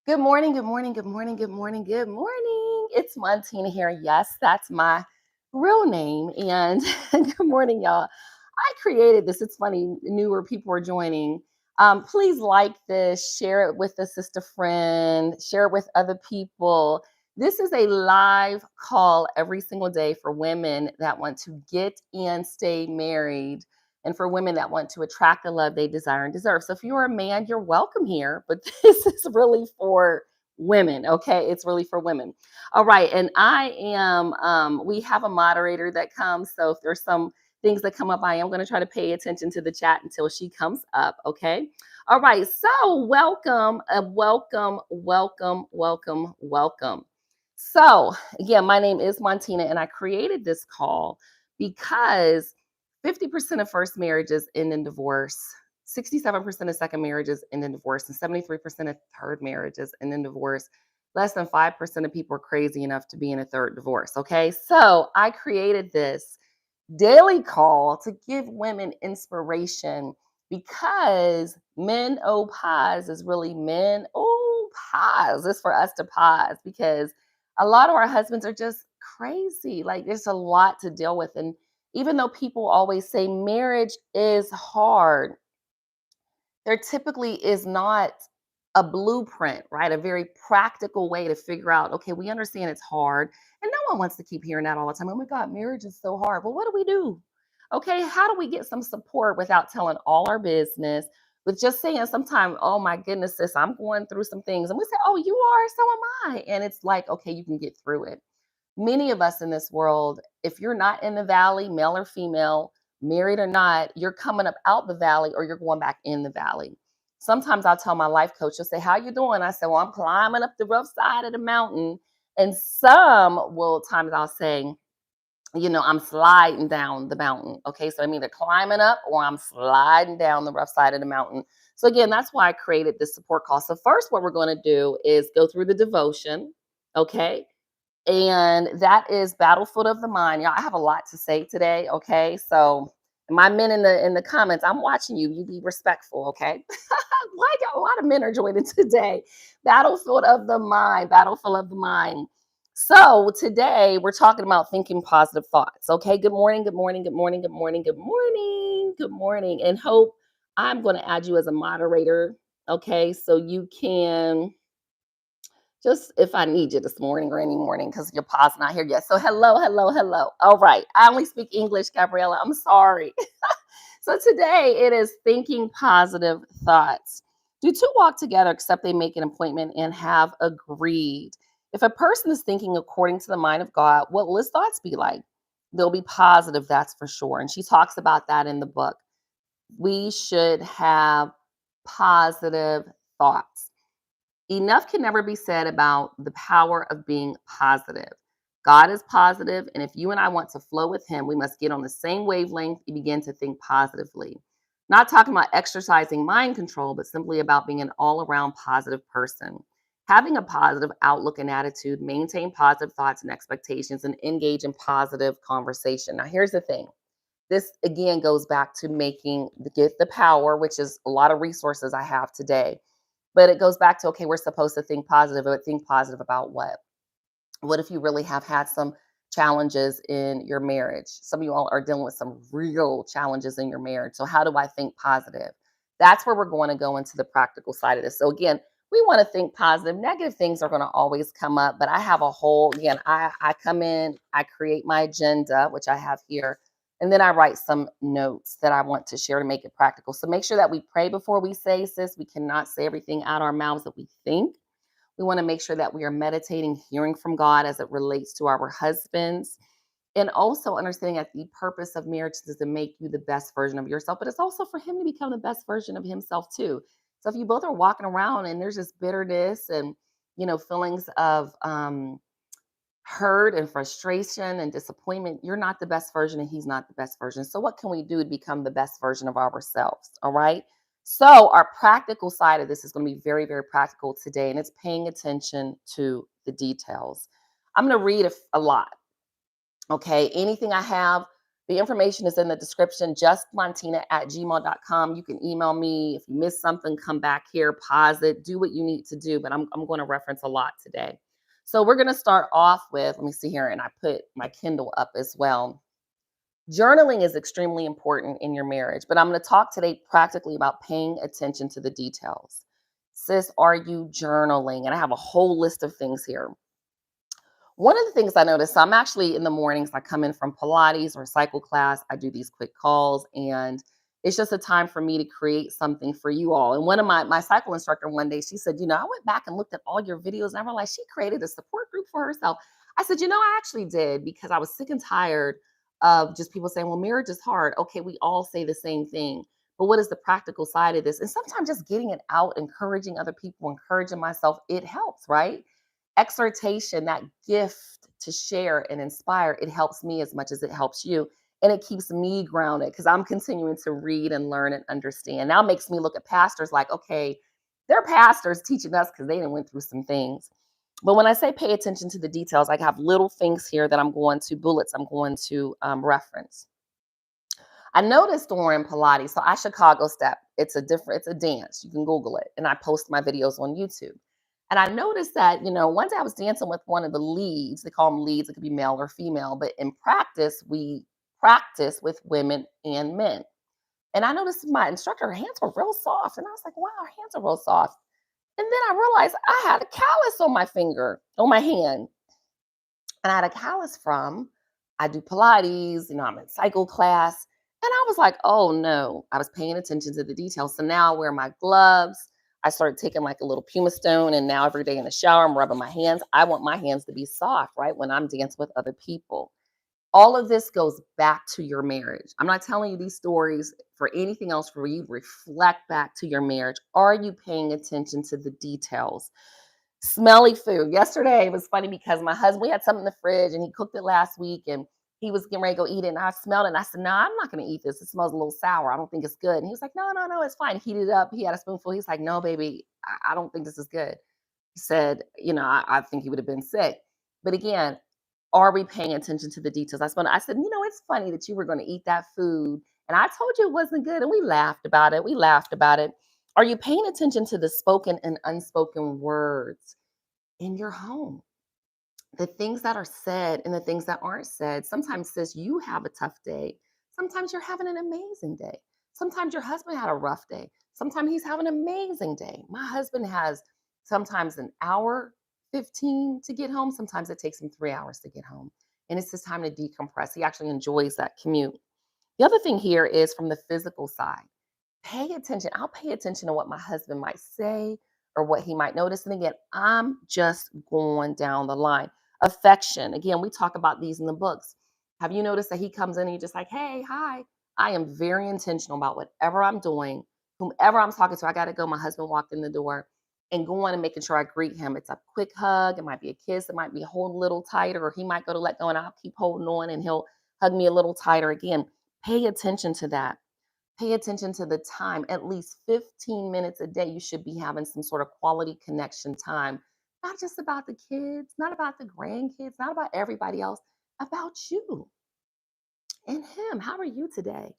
Good morning, good morning, good morning, good morning, good morning. It's Montina here. Yes, that's my real name. And good morning, y'all. I created this. It's funny, newer people are joining. Please like this, share it with a sister friend, share it with other people. This is a live call every single day for women that want to get and stay married and for women that want to attract the love they desire and deserve. So if you're a man, you're welcome here, but this is really for women, okay? It's really for women. All right, and I am we have a moderator that comes, so if there's some things that come up, I am going to try to pay attention to the chat until she comes up, okay? All right, so welcome, welcome. So, again, my name is Montina, and I created this call because 50% of first marriages end in divorce, 67% of second marriages end in divorce, and 73% of third marriages end in divorce. Less than 5% of people are crazy enough to be in a third divorce. Okay. So I created this daily call to give women inspiration because men oh pause is really men oh pause. It's for us to pause because a lot of our husbands are just crazy. Like there's a lot to deal with. And even though people always say marriage is hard, there typically is not a blueprint, right? A very practical way to figure out, okay, we understand it's hard. And no one wants to keep hearing that all the time. Oh my God, marriage is so hard. Well, what do we do? Okay, how do we get some support without telling all our business? With just saying sometimes, oh my goodness, sis, I'm going through some things. And we say, oh, you are, so am I. And it's like, okay, you can get through it. Many of us in this world, if you're not in the valley, male or female, married or not, you're coming up out the valley or you're going back in the valley. Sometimes I'll tell my life coach, she'll say, how you doing? I say, well, I'm climbing up the rough side of the mountain. And some will times I'll say, I'm sliding down the mountain. Okay. So I'm either climbing up or I'm sliding down the rough side of the mountain. So again, that's why I created this support call. So first, what we're going to do is go through the devotion. Okay. And that is Battlefield of the Mind. Y'all, I have a lot to say today, okay? So my men in the comments, I'm watching you. You be respectful, okay? Like a lot of men are joining today. Battlefield of the Mind, Battlefield of the Mind. So today we're talking about thinking positive thoughts. Okay. Good morning, good morning, good morning, good morning, good morning, good morning. And Hope, I'm going to add you as a moderator. Okay. So you can just if I need you this morning or any morning, because your pa's not here yet. So hello, hello, hello. All right. I only speak English, Gabriella. I'm sorry. So today it is thinking positive thoughts. Do two walk together except they make an appointment and have agreed? If a person is thinking according to the mind of God, what will his thoughts be like? They'll be positive, that's for sure. And she talks about that in the book. We should have positive thoughts. Enough can never be said about the power of being positive. God is positive, and if you and I want to flow with Him, we must get on the same wavelength and begin to think positively. Not talking about exercising mind control, but simply about being an all around positive person. Having a positive outlook and attitude, maintain positive thoughts and expectations, and engage in positive conversation. Now, here's the thing, this again goes back to making get the power, which is a lot of resources I have today, but it goes back to, okay, we're supposed to think positive, but think positive about what? What if you really have had some challenges in your marriage? Some of you all are dealing with some real challenges in your marriage. So how do I think positive? That's where we're going to go into the practical side of this. So again, we want to think positive. Negative things are going to always come up, but I have a whole, again, I come in, I create my agenda, which I have here, and then I write some notes that I want to share to make it practical. So make sure that we pray before we say, sis. We cannot say everything out our mouths that we think. We want to make sure that we are meditating, hearing from God as it relates to our husbands, and also understanding that the purpose of marriage is to make you the best version of yourself, but it's also for him to become the best version of himself too. So if you both are walking around and there's this bitterness and feelings of hurt and frustration and disappointment, you're not the best version and he's not the best version. So what can we do to become the best version of ourselves? All right. So our practical side of this is going to be very, very practical today, and it's paying attention to the details. I'm going to read a lot. Okay. Anything I have, The information is in the description, justmontina@gmail.com. You can email me. If you miss something, come back here, pause it, do what you need to do. But I'm going to reference a lot today. So we're going to start off with, let me see here, and I put my Kindle up as well. Journaling is extremely important in your marriage, but I'm going to talk today practically about paying attention to the details. Sis, are you journaling? And I have a whole list of things here. One of the things I noticed, so I'm actually in the mornings, I come in from Pilates or cycle class, I do these quick calls, and it's just a time for me to create something for you all. And one of my cycle instructor one day, she said, I went back and looked at all your videos and I realized she created a support group for herself. I said, I actually did because I was sick and tired of just people saying, well, marriage is hard. Okay, we all say the same thing. But what is the practical side of this? And sometimes just getting it out, encouraging other people, encouraging myself, it helps, right? Exhortation, that gift to share and inspire, it helps me as much as it helps you. And it keeps me grounded because I'm continuing to read and learn and understand. Now it makes me look at pastors like, okay, they're pastors teaching us because they done went through some things. But when I say pay attention to the details, I have little things here that I'm going to bullets, I'm going to reference. I noticed during Pilates, so I Chicago step. It's a dance. You can Google it. And I post my videos on YouTube. And I noticed that, one day I was dancing with one of the leads. They call them leads. It could be male or female. But in practice, we practice with women and men. And I noticed my instructor, her hands were real soft. And I was like, wow, her hands are real soft. And then I realized I had a callus on my finger, on my hand. And I had a callus from, I do Pilates, I'm in cycle class. And I was like, oh no, I was paying attention to the details. So now I wear my gloves. I started taking like a little Puma Stone, and now every day in the shower, I'm rubbing my hands. I want my hands to be soft, right? When I'm dancing with other people. All of this goes back to your marriage. I'm not telling you these stories for anything else, for you to reflect back to your marriage. Are you paying attention to the details? Smelly food. Yesterday, it was funny because my husband, we had something in the fridge and he cooked it last week and he was getting ready to go eat it. And I smelled it and I said, no, I'm not going to eat this. It smells a little sour. I don't think it's good. And he was like, no, no, no, it's fine. Heated it up. He had a spoonful. He's like, no, baby, I don't think this is good. He said, I think he would have been sick. But again, are we paying attention to the details? I said, it's funny that you were going to eat that food. And I told you it wasn't good. And we laughed about it. We laughed about it. Are you paying attention to the spoken and unspoken words in your home? The things that are said and the things that aren't said. Sometimes, sis, you have a tough day. Sometimes you're having an amazing day. Sometimes your husband had a rough day. Sometimes he's having an amazing day. My husband has sometimes an hour 15 to get home. Sometimes it takes him 3 hours to get home. And it's his time to decompress. He actually enjoys that commute. The other thing here is from the physical side. Pay attention. I'll pay attention to what my husband might say or what he might notice. And again, I'm just going down the line. Affection. Again, we talk about these in the books. Have you noticed that he comes in and he's just like, hey, hi. I am very intentional about whatever I'm doing, whomever I'm talking to. I got to go. My husband walked in the door and going and making sure I greet him. It's a quick hug. It might be a kiss. It might be hold a little tighter, or he might go to let go and I'll keep holding on and he'll hug me a little tighter. Again, pay attention to that. Pay attention to the time. At least 15 minutes a day, you should be having some sort of quality connection time. Not just about the kids, not about the grandkids, not about everybody else, about you and him. How are you today?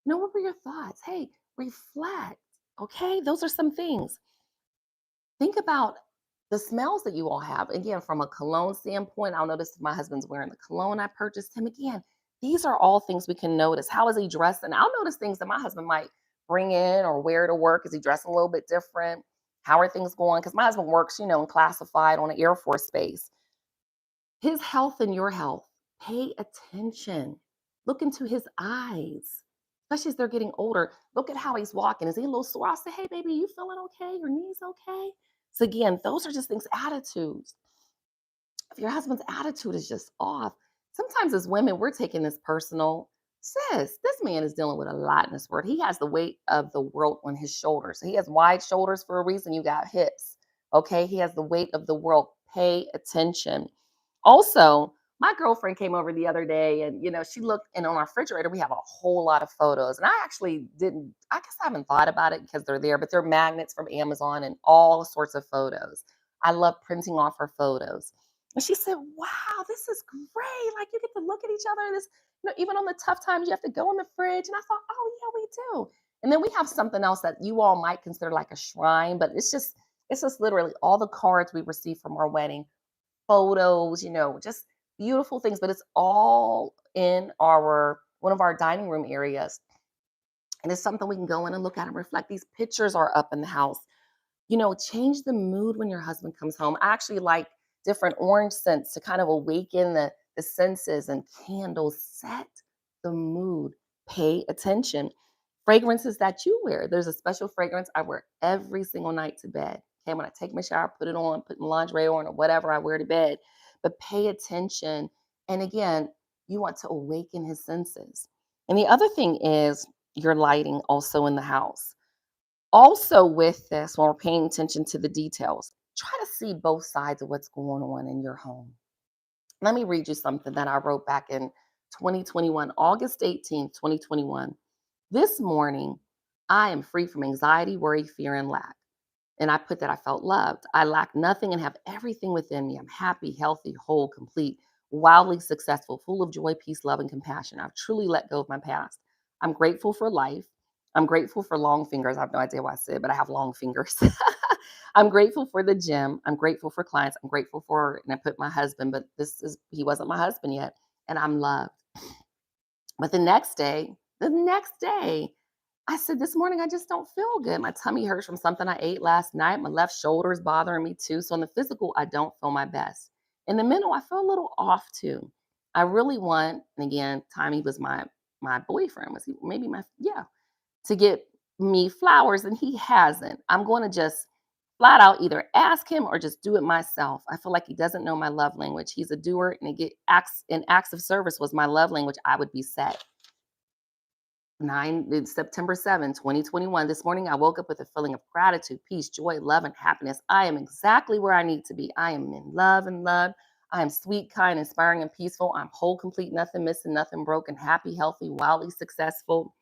What were your thoughts? Hey, reflect. Okay, those are some things. Think about the smells that you all have. Again, from a cologne standpoint, I'll notice if my husband's wearing the cologne I purchased him. Again, these are all things we can notice. How is he dressed? And I'll notice things that my husband might bring in or wear to work. Is he dressing a little bit different? How are things going? Because my husband works, in classified on an Air Force base. His health and your health. Pay attention. Look into his eyes, especially as they're getting older. Look at how he's walking. Is he a little sore? I'll say, hey, baby, you feeling okay? Your knees okay? So again, those are just things, attitudes. If your husband's attitude is just off, sometimes as women, we're taking this personal. Sis, this man is dealing with a lot in this world. He has the weight of the world on his shoulders. He has wide shoulders for a reason. You got hips. Okay. He has the weight of the world. Pay attention. Also, my girlfriend came over the other day and, she looked, and on our refrigerator, we have a whole lot of photos. And I actually I guess I haven't thought about it because they're there, but they're magnets from Amazon and all sorts of photos. I love printing off her photos. And she said, wow, this is great. Like you get to look at each other. even on the tough times, you have to go in the fridge. And I thought, oh, yeah, we do. And then we have something else that you all might consider like a shrine, but it's just literally all the cards we received from our wedding, photos, just beautiful things, but it's all in our one of our dining room areas. And it's something we can go in and look at and reflect. These pictures are up in the house. Change the mood when your husband comes home. I actually like different orange scents to kind of awaken the senses, and candles set the mood. Pay attention. Fragrances that you wear. There's a special fragrance I wear every single night to bed. Okay, when I take my shower, put it on, put my lingerie on, or whatever I wear to bed. But pay attention. And again, you want to awaken his senses. And the other thing is your lighting also in the house. Also, with this, when we're paying attention to the details, try to see both sides of what's going on in your home. Let me read you something that I wrote back in 2021, August 18th, 2021. This morning, I am free from anxiety, worry, fear, and lack. And I put that I felt loved. I lack nothing and have everything within me. I'm happy, healthy, whole, complete, wildly successful, full of joy, peace, love, and compassion. I've truly let go of my past. I'm grateful for life. I'm grateful for long fingers. I have no idea why I said, but I have long fingers. I'm grateful for the gym. I'm grateful for clients. I'm grateful for, and I put my husband, but he wasn't my husband yet. And I'm loved. But the next day, I said, this morning, I just don't feel good. My tummy hurts from something I ate last night. My left shoulder is bothering me too. So in the physical, I don't feel my best. In the mental, I feel a little off too. I really want, and again, Tommy was my boyfriend. Was he maybe yeah, to get me flowers, and he hasn't. I'm going to just flat out either ask him or just do it myself. I feel like he doesn't know my love language. He's a doer, and acts of service was my love language. I would be set. It's September 7, 2021. This morning, I woke up with a feeling of gratitude, peace, joy, love, and happiness. I am exactly where I need to be. I am in love and loved. I am sweet, kind, inspiring, and peaceful. I'm whole, complete, nothing missing, nothing broken, happy, healthy, wildly successful.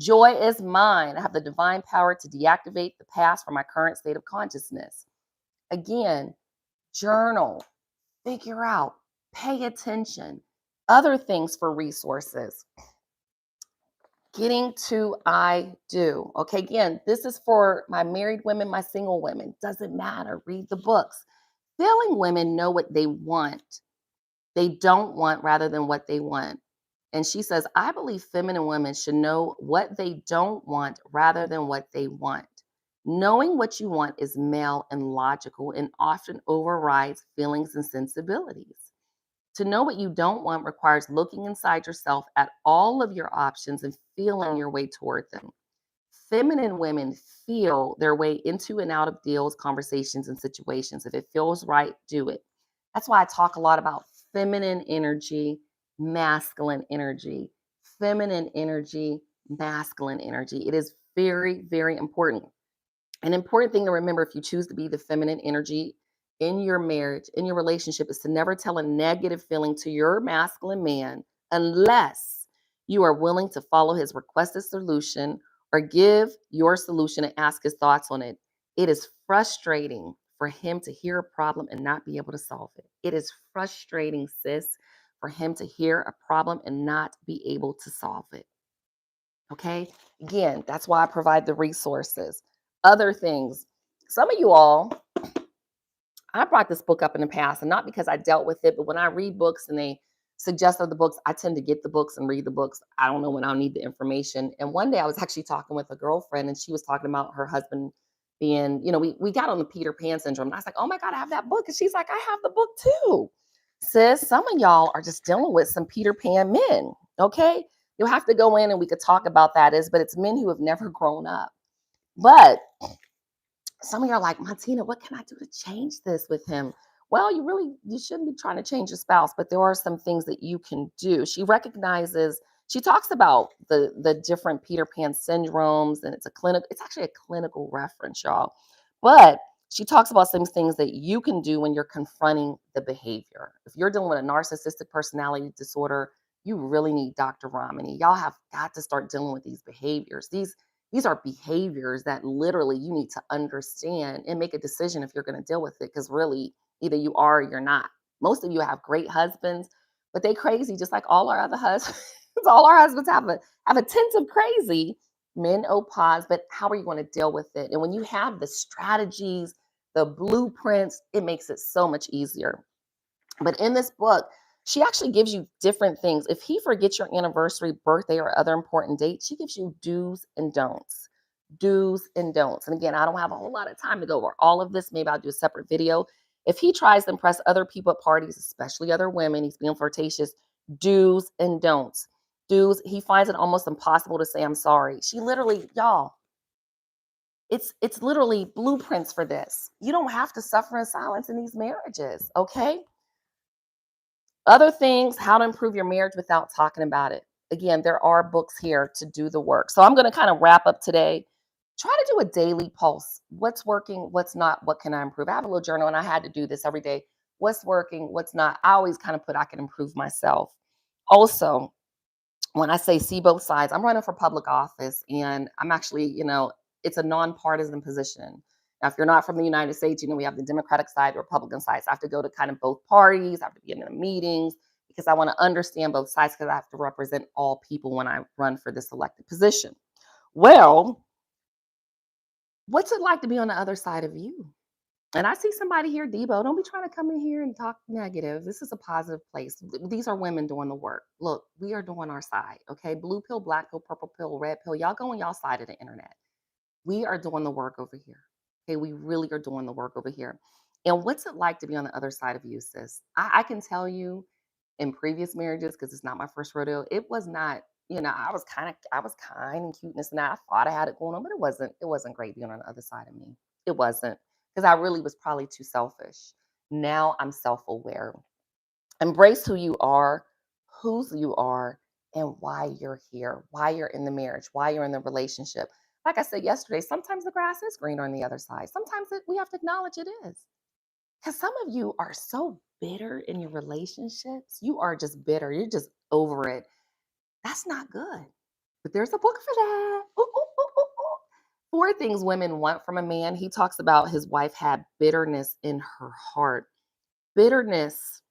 Joy is mine. I have the divine power to deactivate the past from my current state of consciousness. Again, journal, figure out, pay attention. Other things for resources. Getting to I do. Okay, again, this is for my married women, my single women. Doesn't matter. Read the books. Feeling women know what they want. They don't want rather than what they want. And she says, I believe feminine women should know what they don't want rather than what they want. Knowing what you want is male and logical and often overrides feelings and sensibilities. To know what you don't want requires looking inside yourself at all of your options and feeling your way toward them. Feminine women feel their way into and out of deals, conversations, and situations. If it feels right, do it. That's why I talk a lot about feminine energy, masculine energy, feminine energy, masculine energy. It is very, very important. An important thing to remember if you choose to be the feminine energy in your marriage, in your relationship, is to never tell a negative feeling to your masculine man unless you are willing to follow his requested solution or give your solution and ask his thoughts on it. It is frustrating for him to hear a problem and not be able to solve it. It is frustrating, sis, for him to hear a problem and not be able to solve it. Okay. Again, that's why I provide the resources. Other things. Some of you all, I brought this book up in the past, and not because I dealt with it, but when I read books and they suggest other books, I tend to get the books and read the books. I don't know when I'll need the information. And one day I was actually talking with a girlfriend, and she was talking about her husband being, we got on the Peter Pan syndrome. And I was like, oh my God, I have that book. And she's like, I have the book too. Sis, some of y'all are just dealing with some Peter Pan men. Okay. You'll have to go in and we could talk about that but it's men who have never grown up. But some of you are like, Montina, what can I do to change this with him? Well, you shouldn't be trying to change your spouse, but there are some things that you can do. She talks about the different Peter Pan syndromes, and it's actually a clinical reference, y'all. But she talks about some things that you can do when you're confronting the behavior. If you're dealing with a narcissistic personality disorder, you really need Dr. Ramani. Y'all have got to start dealing with these behaviors. These are behaviors that literally you need to understand and make a decision if you're going to deal with it. Because really, either you are or you're not. Most of you have great husbands, but they crazy just like all our other husbands. So all our husbands have a tint of crazy. Men pause, but how are you going to deal with it? And when you have the strategies, the blueprints, it makes it so much easier. But in this book, she actually gives you different things. If he forgets your anniversary, birthday, or other important dates, she gives you do's and don'ts. Do's and don'ts. And again, I don't have a whole lot of time to go over all of this. Maybe I'll do a separate video. If he tries to impress other people at parties, especially other women, he's being flirtatious. Do's and don'ts. Do's, he finds it almost impossible to say I'm sorry. She literally, y'all, it's literally blueprints for this. You don't have to suffer in silence in these marriages, okay? Other things, how to improve your marriage without talking about it. Again, there are books here to do the work. So I'm going to kind of wrap up today. Try to do a daily pulse. What's working? What's not? What can I improve? I have a little journal and I had to do this every day. What's working? What's not? I always kind of put I can improve myself. Also, when I say see both sides, I'm running for public office and I'm actually, it's a nonpartisan position. Now, if you're not from the United States, we have the Democratic side, the Republican side. So I have to go to kind of both parties. I have to be in the meetings because I want to understand both sides because I have to represent all people when I run for this elected position. Well, what's it like to be on the other side of you? And I see somebody here, Debo. Don't be trying to come in here and talk negative. This is a positive place. These are women doing the work. Look, we are doing our side. Okay. Blue pill, black pill, purple pill, red pill. Y'all go on y'all side of the internet. We are doing the work over here. Okay. We really are doing the work over here. And what's it like to be on the other side of you, sis? I can tell you in previous marriages, because it's not my first rodeo, it was not, I was kind and cute and this and that. I thought I had it going on, but it wasn't great being on the other side of me. It wasn't because I really was probably too selfish. Now I'm self-aware. Embrace who you are, whose you are, and why you're here, why you're in the marriage, why you're in the relationship. Like I said yesterday, sometimes the grass is greener on the other side. Sometimes we have to acknowledge it is. Because some of you are so bitter in your relationships. You are just bitter. You're just over it. That's not good. But there's a book for that. Ooh, ooh, ooh, ooh, ooh. Four things women want from a man. He talks about his wife had bitterness in her heart. Bitterness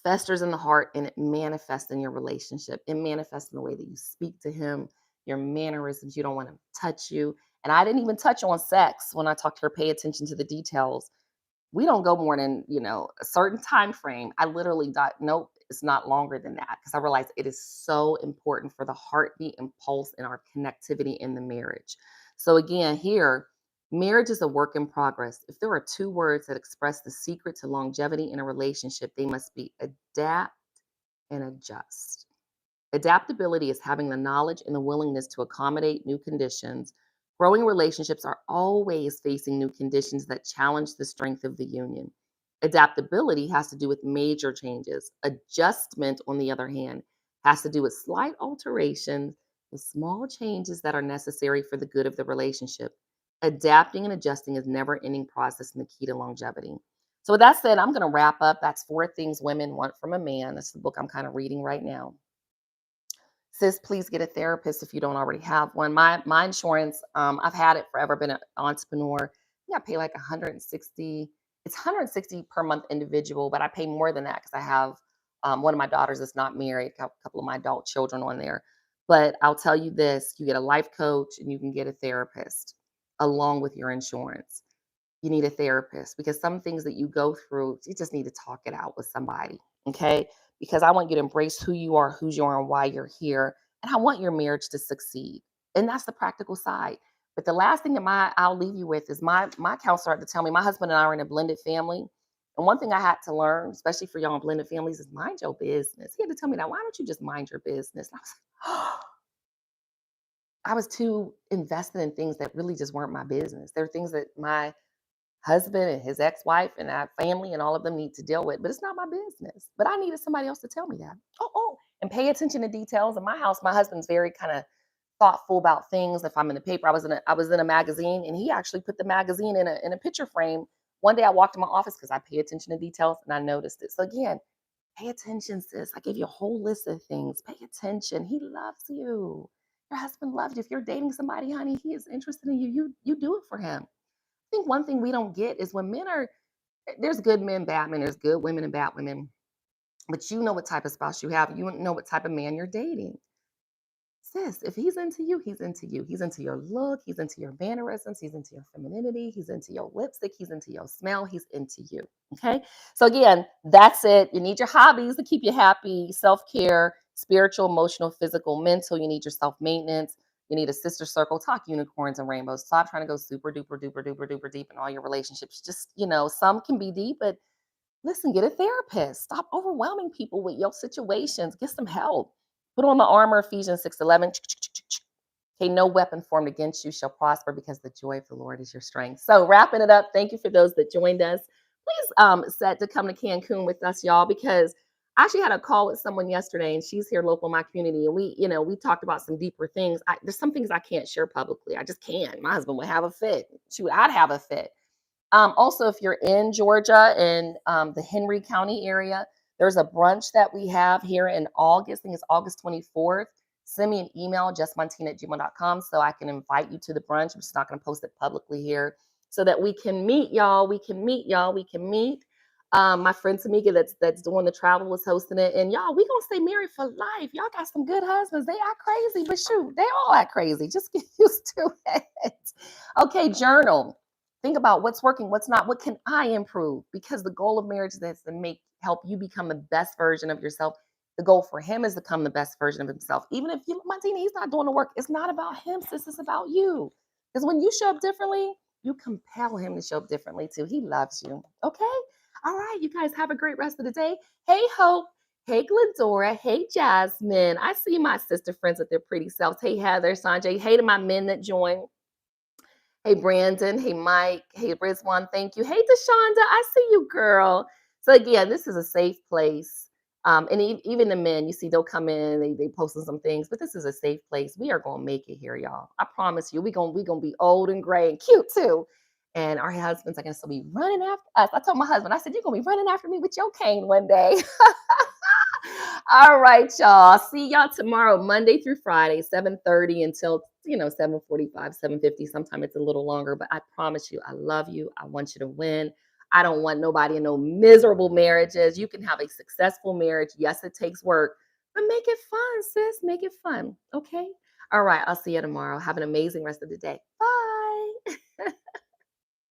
festers in the heart and it manifests in your relationship. It manifests in the way that you speak to him, your mannerisms. You don't want him to touch you. And I didn't even touch on sex when I talked to her. Pay attention to the details. We don't go more than a certain time frame. I literally thought, nope, it's not longer than that because I realized it is so important for the heartbeat and pulse and our connectivity in the marriage. So again, here, marriage is a work in progress. If there are two words that express the secret to longevity in a relationship, they must be adapt and adjust. Adaptability is having the knowledge and the willingness to accommodate new conditions. Growing relationships are always facing new conditions that challenge the strength of the union. Adaptability has to do with major changes. Adjustment, on the other hand, has to do with slight alterations, the small changes that are necessary for the good of the relationship. Adapting and adjusting is never ending process and the key to longevity. So with that said, I'm going to wrap up. That's four things women want from a man. That's the book I'm kind of reading right now. Sis, please get a therapist if you don't already have one. My insurance, I've had it forever, been an entrepreneur. Yeah, I pay like 160. It's 160 per month individual, but I pay more than that because I have one of my daughters that's not married, a couple of my adult children on there. But I'll tell you this, you get a life coach and you can get a therapist along with your insurance. You need a therapist because some things that you go through, you just need to talk it out with somebody. Okay. Because I want you to embrace who you are, who's you are, and why you're here. And I want your marriage to succeed. And that's the practical side. But the last thing that I'll leave you with is my counselor had to tell me, my husband and I are in a blended family. And one thing I had to learn, especially for y'all in blended families, is mind your business. He had to tell me that. Why don't you just mind your business? And I was too invested in things that really just weren't my business. There are things that my husband and his ex-wife and our family and all of them need to deal with, but it's not my business. But I needed somebody else to tell me that. And pay attention to details. In my house, my husband's very kind of thoughtful about things. If I'm in the paper, I was in a magazine, and he actually put the magazine in a picture frame. One day I walked in my office because I pay attention to details and I noticed it. So again, pay attention, sis. I gave you a whole list of things. Pay attention. He loves you. Your husband loves you. If you're dating somebody, honey, he is interested in you. You do it for him. I think one thing we don't get is when men are there's good men, bad men, there's good women and bad women. But you know what type of spouse you have. You know what type of man you're dating. Sis, if he's into you, he's into you. He's into your look, he's into your mannerisms, he's into your femininity, he's into your lipstick, he's into your smell, he's into you. Okay. So, again, that's it. You need your hobbies to keep you happy, self care, spiritual, emotional, physical, mental. You need your self maintenance. You need a sister circle. Talk unicorns and rainbows. Stop trying to go super duper duper duper duper deep in all your relationships. Just, some can be deep, but listen, get a therapist. Stop overwhelming people with your situations. Get some help. Put on the armor, Ephesians 6:11. Okay, no weapon formed against you shall prosper because the joy of the Lord is your strength. So, wrapping it up, thank you for those that joined us. Please set to come to Cancun with us, y'all, because I actually had a call with someone yesterday, and she's here local in my community, and we talked about some deeper things. There's some things I can't share publicly. I just can't. My husband would have a fit. Shoot, I'd have a fit. Also, if you're in Georgia in the Henry County area, there's a brunch that we have here in August. I think it's August 24th. Send me an email, justmontina@gmail.com, so I can invite you to the brunch. I'm just not going to post it publicly here so that we can meet, y'all. We can meet, y'all. We can meet. My friend Tamika, that's doing the travel, was hosting it. And y'all, we gonna stay married for life. Y'all got some good husbands. They act crazy, but shoot, they all act crazy. Just get used to it. Okay, journal. Think about what's working, what's not. What can I improve? Because the goal of marriage is to help you become the best version of yourself. The goal for him is to become the best version of himself. Even if Martina, he's not doing the work. It's not about him, sis. It's about you. Because when you show up differently, you compel him to show up differently too. He loves you. Okay. All right, you guys have a great rest of the day. Hey, Hope. Hey, Glendora. Hey, Jasmine. I see my sister friends with their pretty selves. Hey, Heather, Sanjay. Hey to my men that joined. Hey, Brandon. Hey, Mike. Hey, Rizwan. Thank you. Hey, Deshonda. I see you, girl. So again, this is a safe place. And even the men, you see, they'll come in, they posting some things, but this is a safe place. We are gonna make it here, y'all. I promise you. We gonna be old and gray and cute too. And our husbands are gonna still be running after us. I told my husband, I said, you're gonna be running after me with your cane one day. All right, y'all. See y'all tomorrow, Monday through Friday, 7:30 until 7:45, 7:50. Sometimes it's a little longer, but I promise you, I love you. I want you to win. I don't want nobody in no miserable marriages. You can have a successful marriage. Yes, it takes work, but make it fun, sis. Make it fun. Okay. All right. I'll see you tomorrow. Have an amazing rest of the day. Bye.